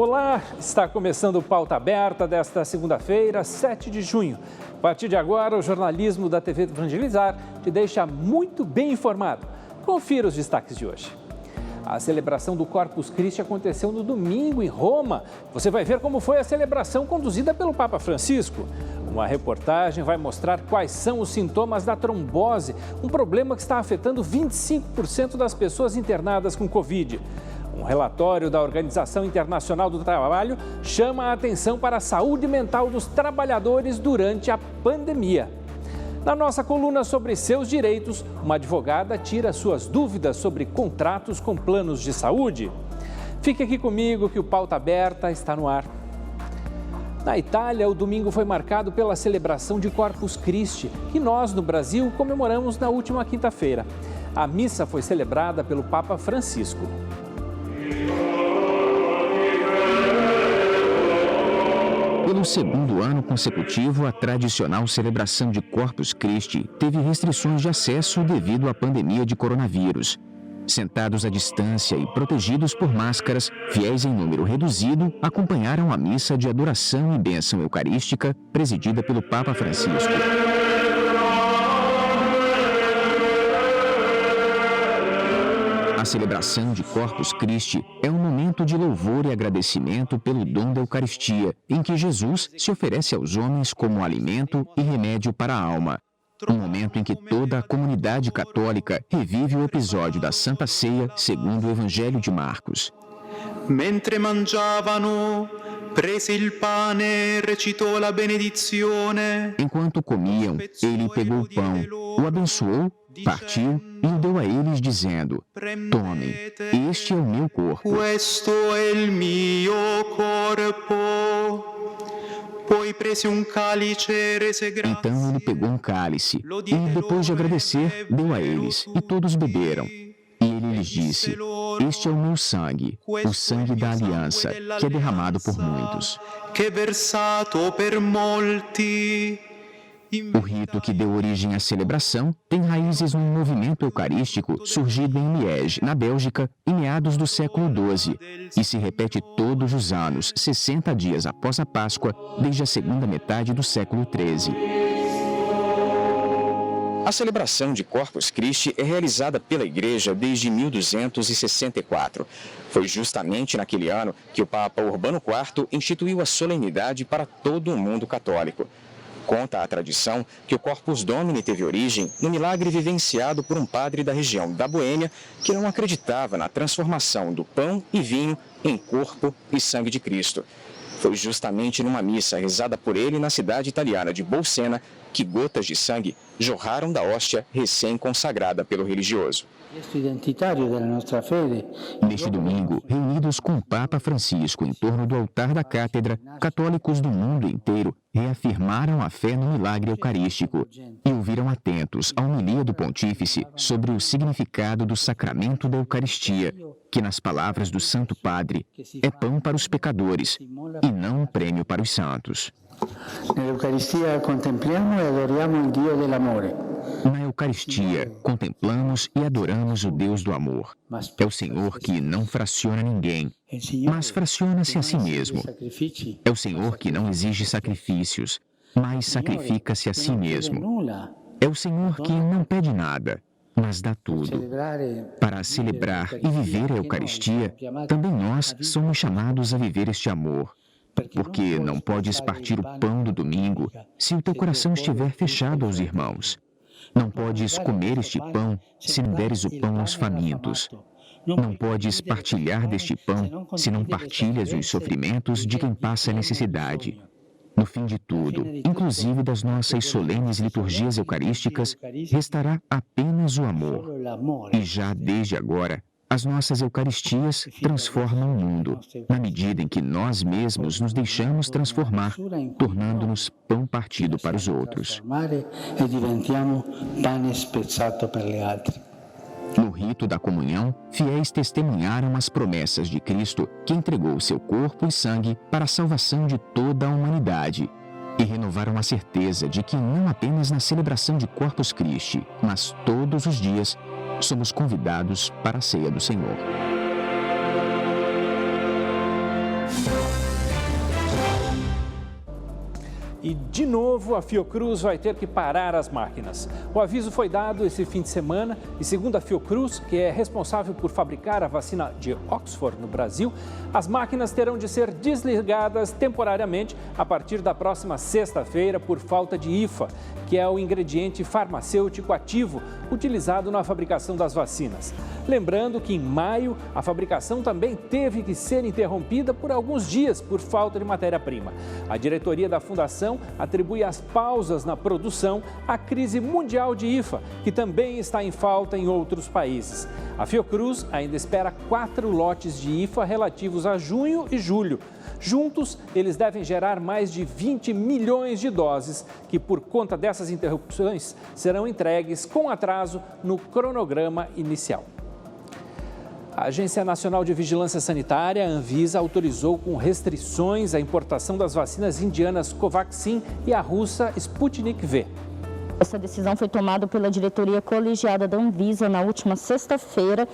Olá, está começando o Pauta Aberta desta segunda-feira, 7 de junho. A partir de agora, o jornalismo da TV Evangelizar te deixa muito bem informado. Confira os destaques de hoje. A celebração do Corpus Christi aconteceu no domingo em Roma. Você vai ver como foi a celebração conduzida pelo Papa Francisco. Uma reportagem vai mostrar quais são os sintomas da trombose, um problema que está afetando 25% das pessoas internadas com Covid. Um relatório da Organização Internacional do Trabalho chama a atenção para a saúde mental dos trabalhadores durante a pandemia. Na nossa coluna sobre seus direitos, uma advogada tira suas dúvidas sobre contratos com planos de saúde. Fique aqui comigo que o Pauta Aberta está no ar. Na Itália, o domingo foi marcado pela celebração de Corpus Christi, que nós, no Brasil, comemoramos na última quinta-feira. A missa foi celebrada pelo Papa Francisco. Pelo segundo ano consecutivo, a tradicional celebração de Corpus Christi teve restrições de acesso devido à pandemia de coronavírus. Sentados à distância e protegidos por máscaras, fiéis em número reduzido acompanharam a missa de adoração e bênção eucarística presidida pelo Papa Francisco. A celebração de Corpus Christi é um momento de louvor e agradecimento pelo dom da Eucaristia, em que Jesus se oferece aos homens como alimento e remédio para a alma. Um momento em que toda a comunidade católica revive o episódio da Santa Ceia segundo o Evangelho de Marcos. Mentre mangiavano, prese il pane e recitò la benedizione. Enquanto comiam, ele pegou o pão, o abençoou, partiu e o deu a eles, dizendo: tomem, este é o meu corpo. Questo è il mio corpo. Poi prese un calice e rese grazie. Então ele pegou um cálice e, depois de agradecer, deu a eles, e todos beberam. E ele lhes disse: este é o meu sangue, o sangue da aliança, que é derramado por muitos. Que è versato per molti. O rito que deu origem à celebração tem raízes num movimento eucarístico surgido em Liege, na Bélgica, em meados do século XII, e se repete todos os anos, 60 dias após a Páscoa, desde a segunda metade do século XIII. A celebração de Corpus Christi é realizada pela Igreja desde 1264. Foi justamente naquele ano que o Papa Urbano IV instituiu a solenidade para todo o mundo católico. Conta a tradição que o Corpus Domini teve origem no milagre vivenciado por um padre da região da Boêmia que não acreditava na transformação do pão e vinho em corpo e sangue de Cristo. Foi justamente numa missa rezada por ele na cidade italiana de Bolsena que gotas de sangue jorraram da hóstia recém-consagrada pelo religioso. Neste domingo, reunidos com o Papa Francisco em torno do altar da cátedra, católicos do mundo inteiro reafirmaram a fé no milagre eucarístico e ouviram atentos a homilia do pontífice sobre o significado do sacramento da Eucaristia, que, nas palavras do Santo Padre, é pão para os pecadores e não um prêmio para os santos. Na Eucaristia contemplamos e adoramos o Dio dell'amore. Na Eucaristia, contemplamos e adoramos o Deus do amor. É o Senhor que não fraciona ninguém, mas fraciona-se a si mesmo. É o Senhor que não exige sacrifícios, mas sacrifica-se a si mesmo. É o Senhor que não pede nada, mas dá tudo. Para celebrar e viver a Eucaristia, também nós somos chamados a viver este amor. Porque não podes partir o pão do domingo se o teu coração estiver fechado aos irmãos. Não podes comer este pão se não deres o pão aos famintos. Não podes partilhar deste pão se não partilhas os sofrimentos de quem passa necessidade. No fim de tudo, inclusive das nossas solenes liturgias eucarísticas, restará apenas o amor. E já desde agora, as nossas Eucaristias transformam o mundo, na medida em que nós mesmos nos deixamos transformar, tornando-nos pão partido para os outros. No rito da comunhão, fiéis testemunharam as promessas de Cristo, que entregou seu corpo e sangue para a salvação de toda a humanidade. E renovaram a certeza de que não apenas na celebração de Corpus Christi, mas todos os dias, somos convidados para a ceia do Senhor. E, de novo, a Fiocruz vai ter que parar as máquinas. O aviso foi dado esse fim de semana e, segundo a Fiocruz, que é responsável por fabricar a vacina de Oxford no Brasil, as máquinas terão de ser desligadas temporariamente a partir da próxima sexta-feira por falta de IFA, que é o ingrediente farmacêutico ativo utilizado na fabricação das vacinas. Lembrando que, em maio, a fabricação também teve que ser interrompida por alguns dias por falta de matéria-prima. A diretoria da Fundação atribui as pausas na produção à crise mundial de IFA, que também está em falta em outros países. A Fiocruz ainda espera 4 lotes de IFA relativos a junho e julho. Juntos, eles devem gerar mais de 20 milhões de doses, que por conta dessas interrupções serão entregues com atraso no cronograma inicial. A Agência Nacional de Vigilância Sanitária, a Anvisa, autorizou com restrições a importação das vacinas indianas Covaxin e a russa Sputnik V. Essa decisão foi tomada pela diretoria colegiada da Anvisa na última sexta-feira.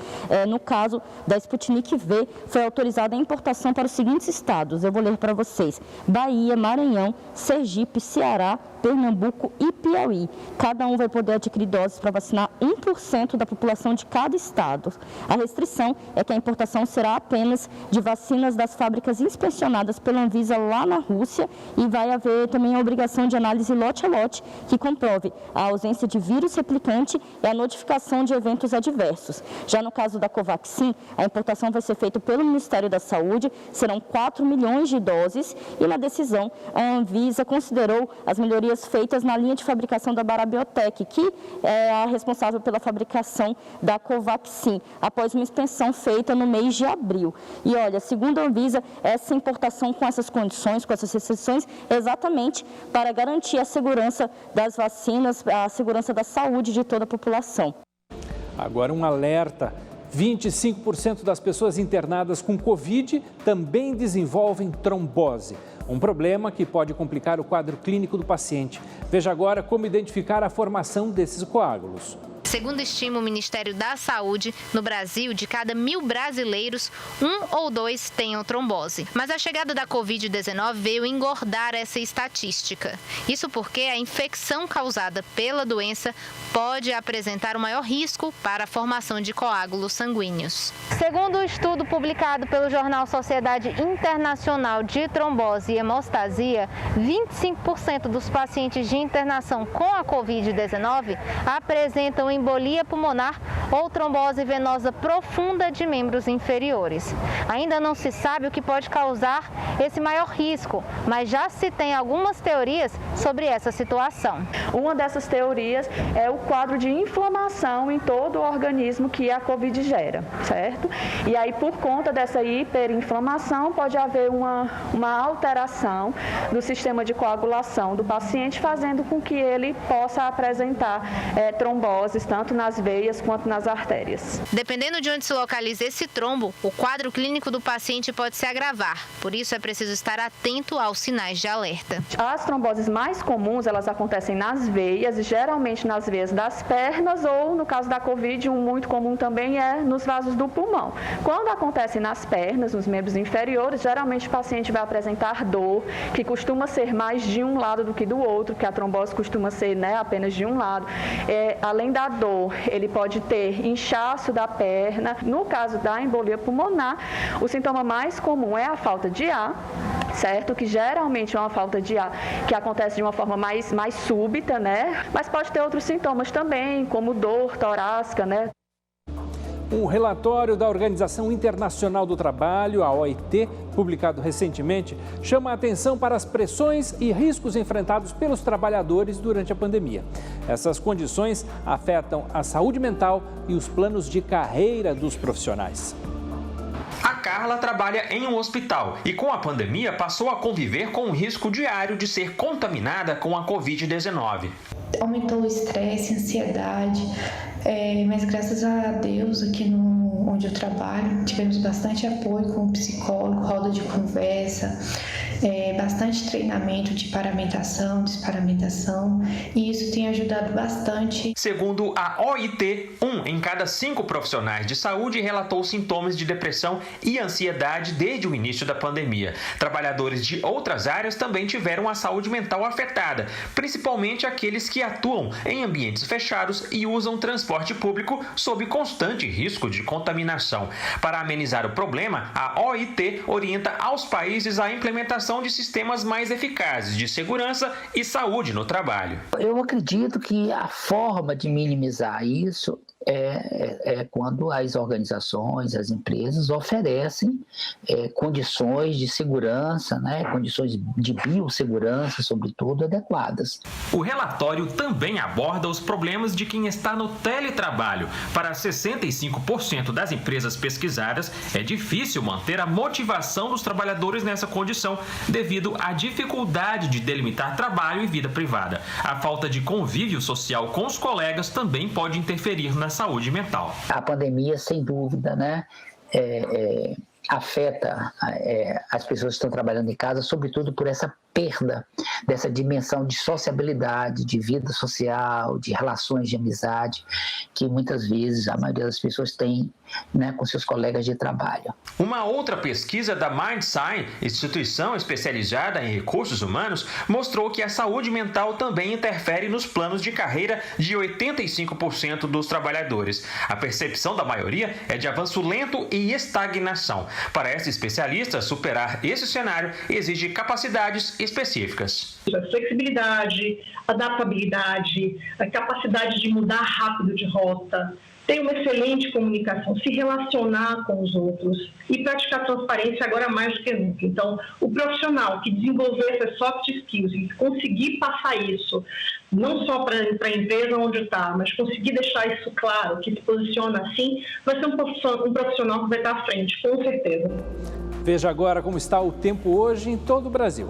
No caso da Sputnik V, foi autorizada a importação para os seguintes estados. Eu vou ler para vocês: Bahia, Maranhão, Sergipe, Ceará, Pernambuco e Piauí. Cada um vai poder adquirir doses para vacinar 1% da população de cada estado. A restrição é que a importação será apenas de vacinas das fábricas inspecionadas pela Anvisa lá na Rússia e vai haver também a obrigação de análise lote a lote que comprove a ausência de vírus replicante e a notificação de eventos adversos. Já no caso da Covaxin, a importação vai ser feita pelo Ministério da Saúde, serão 4 milhões de doses e na decisão a Anvisa considerou as melhorias feitas na linha de fabricação da Barabiotec, que é a responsável pela fabricação da Covaxin, após uma inspeção feita no mês de abril. E olha, segundo a Anvisa, essa importação com essas condições, com essas restrições, exatamente para garantir a segurança das vacinas, a segurança da saúde de toda a população. Agora um alerta: 25% das pessoas internadas com Covid também desenvolvem trombose, um problema que pode complicar o quadro clínico do paciente. Veja agora como identificar a formação desses coágulos. Segundo estima o Ministério da Saúde, no Brasil, de cada 1.000 brasileiros, 1 ou 2 tenham trombose. Mas a chegada da Covid-19 veio engordar essa estatística. Isso porque a infecção causada pela doença pode apresentar um maior risco para a formação de coágulos sanguíneos. Segundo o estudo publicado pelo jornal Sociedade Internacional de Trombose e Hemostasia, 25% dos pacientes de internação com a Covid-19 apresentam embolia pulmonar ou trombose venosa profunda de membros inferiores. Ainda não se sabe o que pode causar esse maior risco, mas já se tem algumas teorias sobre essa situação. Uma dessas teorias é o quadro de inflamação em todo o organismo que a Covid gera, certo? E aí, por conta dessa hiperinflamação, pode haver uma alteração do sistema de coagulação do paciente, fazendo com que ele possa apresentar tromboses, tanto nas veias quanto nas artérias. Dependendo de onde se localiza esse trombo, o quadro clínico do paciente pode se agravar. Por isso, é preciso estar atento aos sinais de alerta. As tromboses mais comuns, elas acontecem nas veias, geralmente nas veias das pernas, ou no caso da Covid, um muito comum também é nos vasos do pulmão. Quando acontece nas pernas, nos membros inferiores, geralmente o paciente vai apresentar dor, que costuma ser mais de um lado do que do outro, porque a trombose costuma ser apenas de um lado. Além da dor, ele pode ter inchaço da perna. No caso da embolia pulmonar, o sintoma mais comum é a falta de ar, certo? Que geralmente é uma falta de ar que acontece de uma forma mais súbita, né? Mas pode ter outros sintomas também, como dor torácica, né? Um relatório da Organização Internacional do Trabalho, a OIT, publicado recentemente, chama a atenção para as pressões e riscos enfrentados pelos trabalhadores durante a pandemia. Essas condições afetam a saúde mental e os planos de carreira dos profissionais. A Carla trabalha em um hospital e com a pandemia passou a conviver com o risco diário de ser contaminada com a Covid-19. Aumentou o estresse, a ansiedade, mas graças a Deus aqui onde eu trabalho tivemos bastante apoio com o psicólogo, roda de conversa, bastante treinamento de paramentação, desparamentação, e isso tem ajudado bastante. Segundo a OIT, 1 em cada 5 profissionais de saúde relatou sintomas de depressão e ansiedade desde o início da pandemia. Trabalhadores de outras áreas também tiveram a saúde mental afetada, principalmente aqueles que atuam em ambientes fechados e usam transporte público sob constante risco de contaminação. Para amenizar o problema, a OIT orienta aos países a implementação de sistemas mais eficazes de segurança e saúde no trabalho. Eu acredito que a forma de minimizar isso é quando as organizações, as empresas oferecem condições de segurança, condições de biossegurança, sobretudo, adequadas. O relatório também aborda os problemas de quem está no teletrabalho. Para 65% das empresas pesquisadas, é difícil manter a motivação dos trabalhadores nessa condição, devido à dificuldade de delimitar trabalho e vida privada. A falta de convívio social com os colegas também pode interferir na saúde mental. A pandemia, sem dúvida, afeta as pessoas que estão trabalhando em casa, sobretudo por essa perda dessa dimensão de sociabilidade, de vida social, de relações de amizade, que muitas vezes a maioria das pessoas tem com seus colegas de trabalho. Uma outra pesquisa da MindSign, instituição especializada em recursos humanos, mostrou que a saúde mental também interfere nos planos de carreira de 85% dos trabalhadores. A percepção da maioria é de avanço lento e estagnação. Para essa especialista, superar esse cenário exige capacidades específicas. A flexibilidade, adaptabilidade, a capacidade de mudar rápido de rota, ter uma excelente comunicação, se relacionar com os outros e praticar transparência agora mais do que nunca. Então, o profissional que desenvolver essas soft skills e conseguir passar isso, não só para a empresa onde está, mas conseguir deixar isso claro, que se posiciona assim, vai ser um profissional que vai estar à frente, com certeza. Veja agora como está o tempo hoje em todo o Brasil.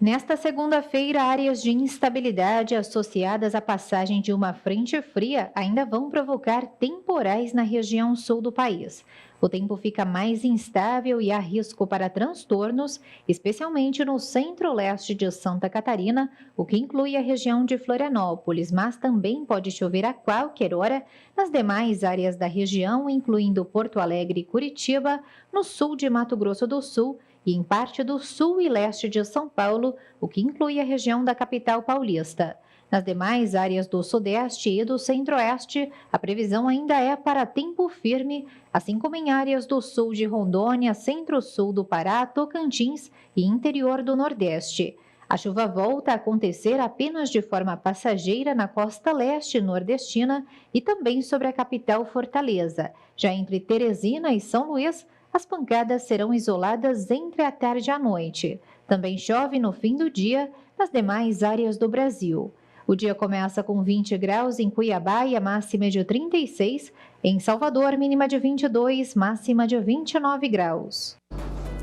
Nesta segunda-feira, áreas de instabilidade associadas à passagem de uma frente fria ainda vão provocar temporais na região sul do país. O tempo fica mais instável e há risco para transtornos, especialmente no centro-leste de Santa Catarina, o que inclui a região de Florianópolis, mas também pode chover a qualquer hora nas demais áreas da região, incluindo Porto Alegre e Curitiba, no sul de Mato Grosso do Sul, e em parte do sul e leste de São Paulo, o que inclui a região da capital paulista. Nas demais áreas do sudeste e do centro-oeste, a previsão ainda é para tempo firme, assim como em áreas do sul de Rondônia, centro-sul do Pará, Tocantins e interior do Nordeste. A chuva volta a acontecer apenas de forma passageira na costa leste nordestina e também sobre a capital Fortaleza. Já entre Teresina e São Luís, as pancadas serão isoladas entre a tarde e a noite. Também chove no fim do dia nas demais áreas do Brasil. O dia começa com 20 graus em Cuiabá e a máxima é de 36. Em Salvador, mínima de 22, máxima de 29 graus.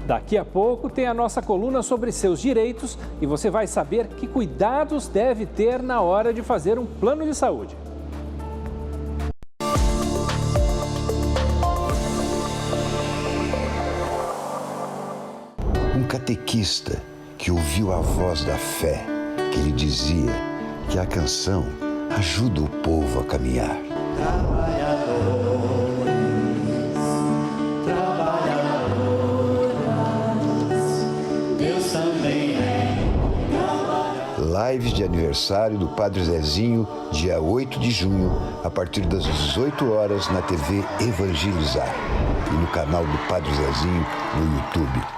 Daqui a pouco tem a nossa coluna sobre seus direitos e você vai saber que cuidados deve ter na hora de fazer um plano de saúde. Um catequista que ouviu a voz da fé, que lhe dizia que a canção ajuda o povo a caminhar. Deus também é. Lives de aniversário do Padre Zezinho, dia 8 de junho, a partir das 18 horas na TV Evangelizar e no canal do Padre Zezinho no YouTube.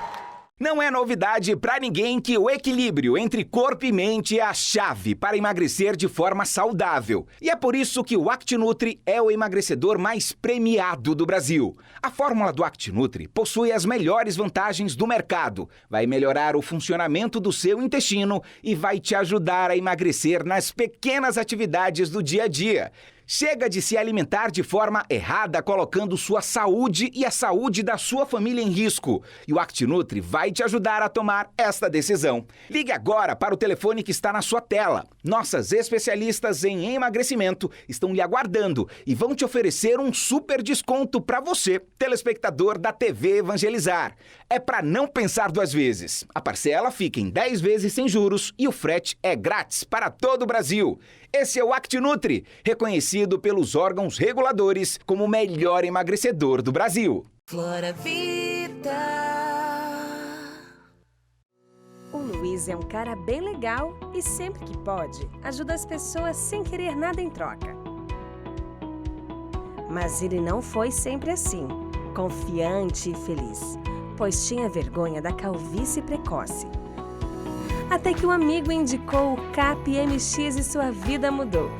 Não é novidade para ninguém que o equilíbrio entre corpo e mente é a chave para emagrecer de forma saudável. E é por isso que o ActiNutri é o emagrecedor mais premiado do Brasil. A fórmula do ActiNutri possui as melhores vantagens do mercado. Vai melhorar o funcionamento do seu intestino e vai te ajudar a emagrecer nas pequenas atividades do dia a dia. Chega de se alimentar de forma errada, colocando sua saúde e a saúde da sua família em risco. E o ActiNutri vai te ajudar a tomar esta decisão. Ligue agora para o telefone que está na sua tela. Nossas especialistas em emagrecimento estão lhe aguardando e vão te oferecer um super desconto para você, telespectador da TV Evangelizar. É para não pensar duas vezes. A parcela fica em 10 vezes sem juros e o frete é grátis para todo o Brasil. Esse é o ActiNutri, reconhecido pelos órgãos reguladores como o melhor emagrecedor do Brasil. Flora Vida. O Luiz é um cara bem legal e sempre que pode, ajuda as pessoas sem querer nada em troca. Mas ele não foi sempre assim, confiante e feliz, pois tinha vergonha da calvície precoce. Até que um amigo indicou o CAP-MX e sua vida mudou.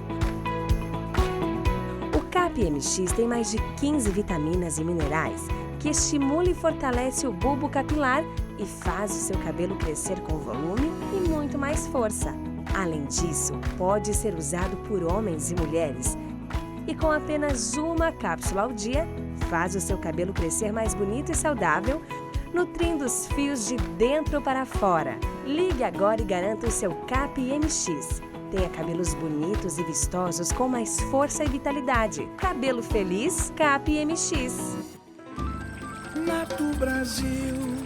O CAP-MX tem mais de 15 vitaminas e minerais que estimula e fortalece o bulbo capilar e faz o seu cabelo crescer com volume e muito mais força. Além disso, pode ser usado por homens e mulheres. E com apenas uma cápsula ao dia, faz o seu cabelo crescer mais bonito e saudável, nutrindo os fios de dentro para fora. Ligue agora e garanta o seu CAP-MX. Tenha cabelos bonitos e vistosos com mais força e vitalidade. Cabelo feliz, CAP-MX. Nato Brasil.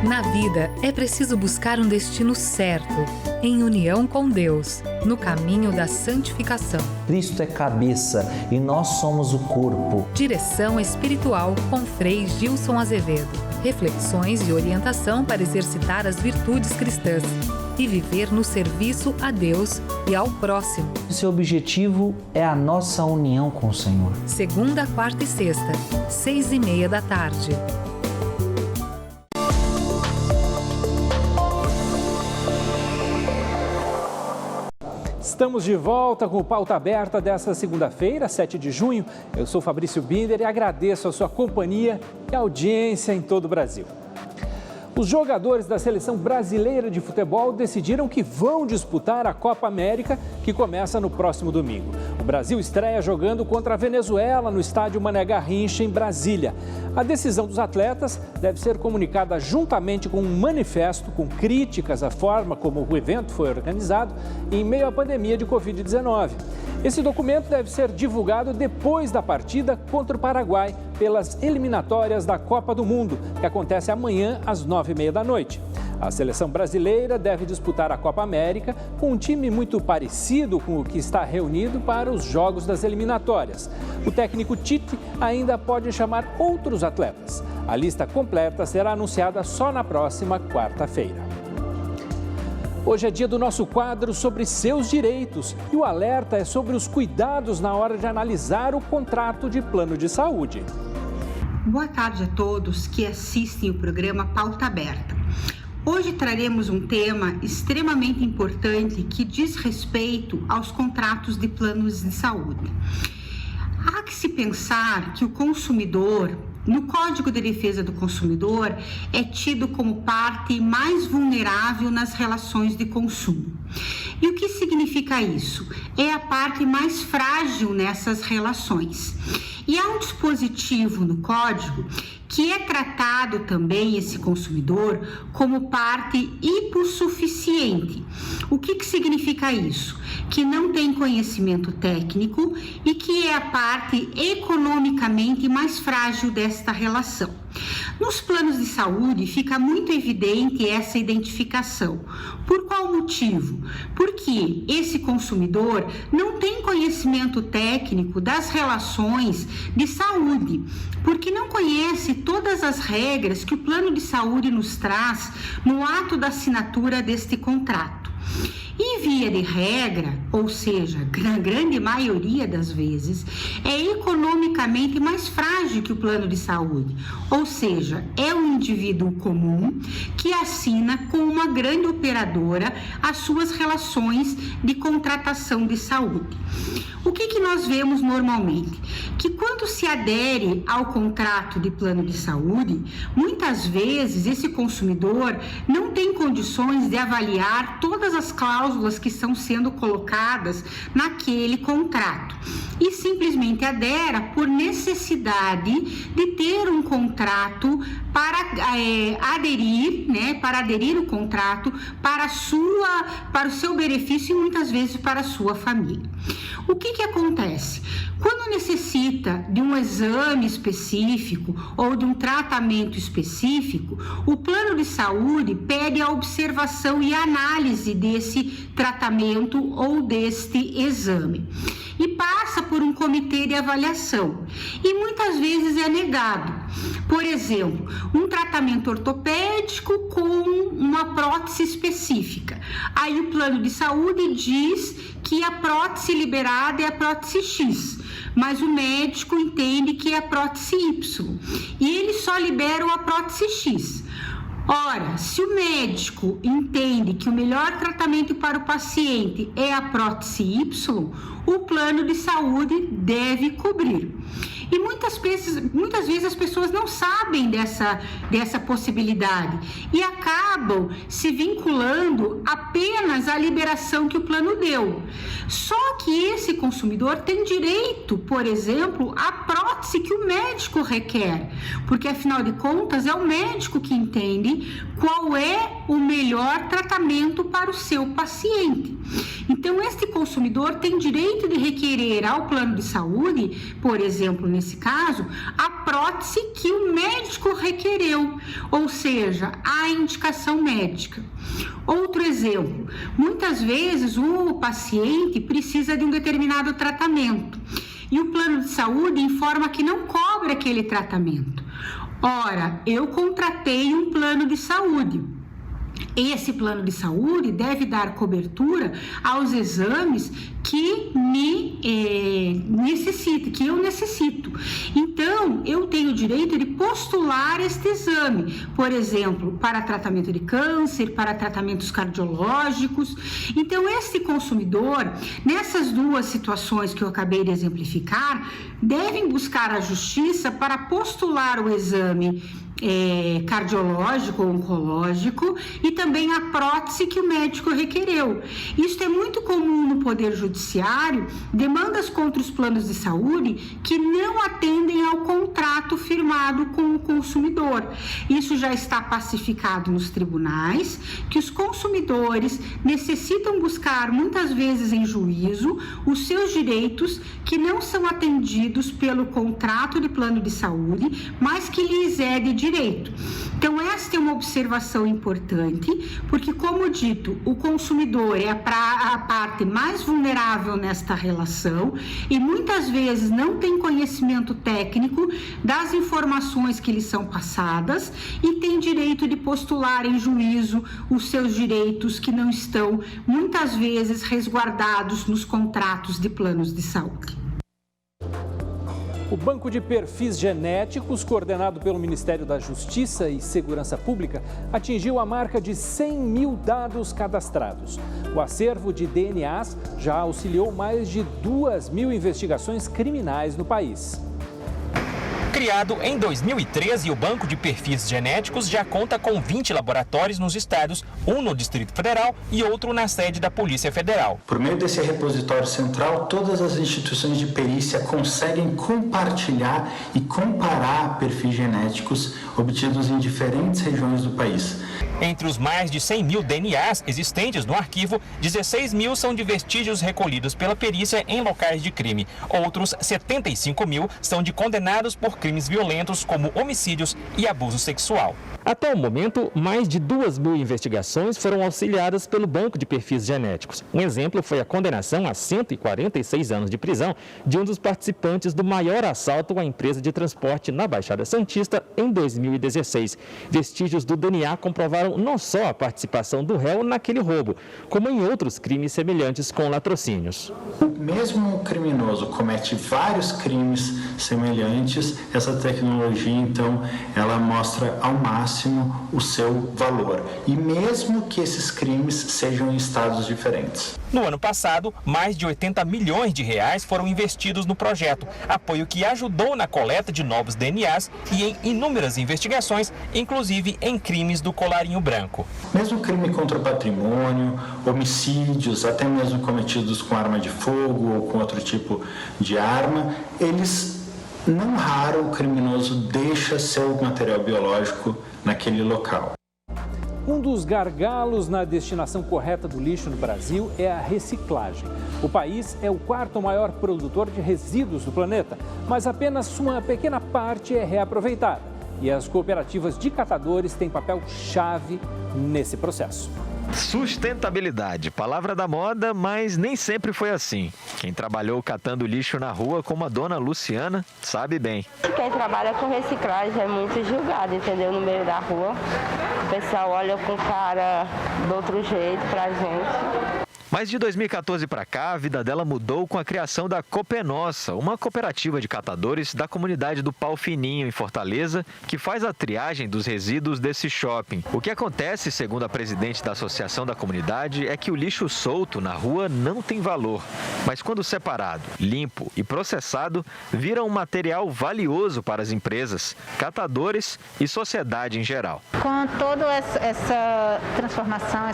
Na vida, é preciso buscar um destino certo, em união com Deus, no caminho da santificação. Cristo é cabeça e nós somos o corpo. Direção espiritual com Frei Gilson Azevedo. Reflexões e orientação para exercitar as virtudes cristãs e viver no serviço a Deus e ao próximo. Seu objetivo é a nossa união com o Senhor. Segunda, quarta e sexta, 6:30 da tarde. Estamos de volta com o Pauta Aberta desta segunda-feira, 7 de junho. Eu sou Fabrício Binder e agradeço a sua companhia e audiência em todo o Brasil. Os jogadores da Seleção Brasileira de Futebol decidiram que vão disputar a Copa América, que começa no próximo domingo. O Brasil estreia jogando contra a Venezuela no estádio Mané Garrincha, em Brasília. A decisão dos atletas deve ser comunicada juntamente com um manifesto com críticas à forma como o evento foi organizado em meio à pandemia de Covid-19. Esse documento deve ser divulgado depois da partida contra o Paraguai pelas eliminatórias da Copa do Mundo, que acontece amanhã às 9:30 da noite. A seleção brasileira deve disputar a Copa América com um time muito parecido com o que está reunido para os jogos das eliminatórias. O técnico Tite ainda pode chamar outros atletas. A lista completa será anunciada só na próxima quarta-feira. Hoje é dia do nosso quadro sobre seus direitos e o alerta é sobre os cuidados na hora de analisar o contrato de plano de saúde. Boa tarde a todos que assistem o programa Pauta Aberta. Hoje traremos um tema extremamente importante que diz respeito aos contratos de planos de saúde. Há que se pensar que o consumidor, no Código de Defesa do Consumidor, é tido como parte mais vulnerável nas relações de consumo. E o que significa isso? É a parte mais frágil nessas relações. E há um dispositivo no Código que é tratado também esse consumidor como parte hipossuficiente. O que significa isso? Que não tem conhecimento técnico e que é a parte economicamente mais frágil desta relação. Nos planos de saúde fica muito evidente essa identificação. Por qual motivo? Porque esse consumidor não tem conhecimento técnico das relações de saúde, porque não conhece todas as regras que o plano de saúde nos traz no ato da assinatura deste contrato. E via de regra, ou seja, na grande maioria das vezes, é economicamente mais frágil que o plano de saúde, ou seja, é um indivíduo comum que assina com uma grande operadora as suas relações de contratação de saúde. O que nós vemos normalmente? Que quando se adere ao contrato de plano de saúde, muitas vezes esse consumidor não tem condições de avaliar todas as cláusulas que estão sendo colocadas naquele contrato e simplesmente adera por necessidade de ter um contrato para aderir o contrato para o seu benefício e muitas vezes para a sua família. O que acontece? Quando necessita de um exame específico ou de um tratamento específico, o plano de saúde pede a observação e análise desse tratamento ou deste exame e passa por um comitê de avaliação e muitas vezes é negado. Por exemplo, um tratamento ortopédico com uma prótese específica. Aí o plano de saúde diz que a prótese liberada é a prótese X, mas o médico entende que é a prótese Y e ele só libera a prótese X. Ora, se o médico entende que o melhor tratamento para o paciente é a prótese Y, o plano de saúde deve cobrir. E muitas vezes as pessoas não sabem dessa possibilidade e acabam se vinculando apenas à liberação que o plano deu. Só que esse consumidor tem direito, por exemplo, à prótese que o médico requer, porque afinal de contas é o médico que entende qual é o melhor tratamento para o seu paciente. Então, este consumidor tem direito de requerer ao plano de saúde, por exemplo, nesse caso, a prótese que o médico requereu, ou seja, a indicação médica. Outro exemplo, muitas vezes o paciente precisa de um determinado tratamento e o plano de saúde informa que não cobre aquele tratamento. Ora, eu contratei um plano de saúde. Esse plano de saúde deve dar cobertura aos exames que eu necessito. Então, eu tenho o direito de postular este exame, por exemplo, para tratamento de câncer, para tratamentos cardiológicos. Então, este consumidor, nessas duas situações que eu acabei de exemplificar, devem buscar a justiça para postular o exame cardiológico ou oncológico e também a prótese que o médico requereu. Isso é muito comum no Poder Judiciário, demandas contra os planos de saúde que não atendem ao contrato firmado com o consumidor. Isso já está pacificado nos tribunais, que os consumidores necessitam buscar muitas vezes em juízo os seus direitos que não são atendidos pelo contrato de plano de saúde, mas que lhes é de direito. Então, esta é uma observação importante, porque, como dito, o consumidor é a parte mais vulnerável nesta relação e muitas vezes não tem conhecimento técnico das informações que lhe são passadas e tem direito de postular em juízo os seus direitos que não estão, muitas vezes, resguardados nos contratos de planos de saúde. O Banco de Perfis Genéticos, coordenado pelo Ministério da Justiça e Segurança Pública, atingiu a marca de 100 mil dados cadastrados. O acervo de DNAs já auxiliou mais de 2.000 investigações criminais no país. Criado em 2013, o Banco de Perfis Genéticos já conta com 20 laboratórios nos estados, um no Distrito Federal e outro na sede da Polícia Federal. Por meio desse repositório central, todas as instituições de perícia conseguem compartilhar e comparar perfis genéticos obtidos em diferentes regiões do país. Entre os mais de 100 mil DNAs existentes no arquivo, 16 mil são de vestígios recolhidos pela perícia em locais de crime. Outros 75 mil são de condenados por crimes violentos como homicídios e abuso sexual. Até o momento, mais de 2.000 investigações foram auxiliadas pelo Banco de Perfis Genéticos. Um exemplo foi a condenação a 146 anos de prisão de um dos participantes do maior assalto à empresa de transporte na Baixada Santista em 2016. Vestígios do DNA comprovaram comprovaram não só a participação do réu naquele roubo, como em outros crimes semelhantes com latrocínios. Mesmo o criminoso comete vários crimes semelhantes, essa tecnologia, então, ela mostra ao máximo o seu valor. E mesmo que esses crimes sejam em estados diferentes. No ano passado, mais de 80 milhões de reais foram investidos no projeto, apoio que ajudou na coleta de novos DNAs e em inúmeras investigações, inclusive em crimes do colarinho branco. Mesmo crime contra o patrimônio, homicídios, até mesmo cometidos com arma de fogo ou com outro tipo de arma, eles, não raro, o criminoso deixa seu material biológico naquele local. Um dos gargalos na destinação correta do lixo no Brasil é a reciclagem. O país é o quarto maior produtor de resíduos do planeta, mas apenas uma pequena parte é reaproveitada. E as cooperativas de catadores têm papel-chave nesse processo. Sustentabilidade, palavra da moda, mas nem sempre foi assim. Quem trabalhou catando lixo na rua, como a dona Luciana, sabe bem. Quem trabalha com reciclagem é muito julgado, entendeu? No meio da rua. O pessoal olha com cara do outro jeito pra gente. Mas de 2014 para cá, a vida dela mudou com a criação da Copenossa, uma cooperativa de catadores da comunidade do Pau Fininho, em Fortaleza, que faz a triagem dos resíduos desse shopping. O que acontece, segundo a presidente da associação da comunidade, é que o lixo solto na rua não tem valor. Mas quando separado, limpo e processado, vira um material valioso para as empresas, catadores e sociedade em geral. Com toda essa transformação,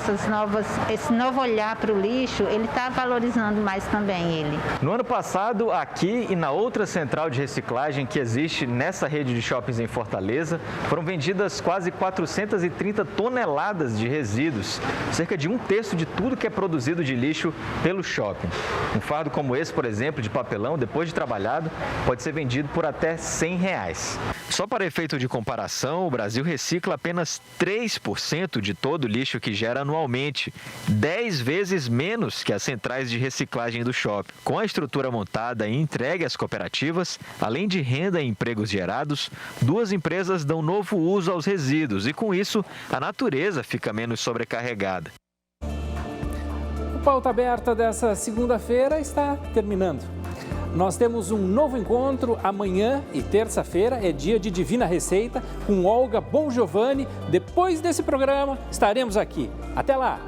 esse novo olhar para o lixo, ele está valorizando mais também ele. No ano passado, aqui e na outra central de reciclagem que existe nessa rede de shoppings em Fortaleza, foram vendidas quase 430 toneladas de resíduos, cerca de 1/3 de tudo que é produzido de lixo pelo shopping. Um fardo como esse, por exemplo, de papelão, depois de trabalhado, pode ser vendido por até R$100. Só para efeito de comparação, o Brasil recicla apenas 3% de todo o lixo que gera anualmente, 10 vezes menos que as centrais de reciclagem do shopping. Com a estrutura montada e entregue às cooperativas, além de renda e empregos gerados, 2 empresas dão novo uso aos resíduos e, com isso, a natureza fica menos sobrecarregada. O Pauta Aberta dessa segunda-feira está terminando. Nós temos um novo encontro amanhã e terça-feira, é dia de Divina Receita, com Olga Bongiovanni. Depois desse programa, estaremos aqui. Até lá!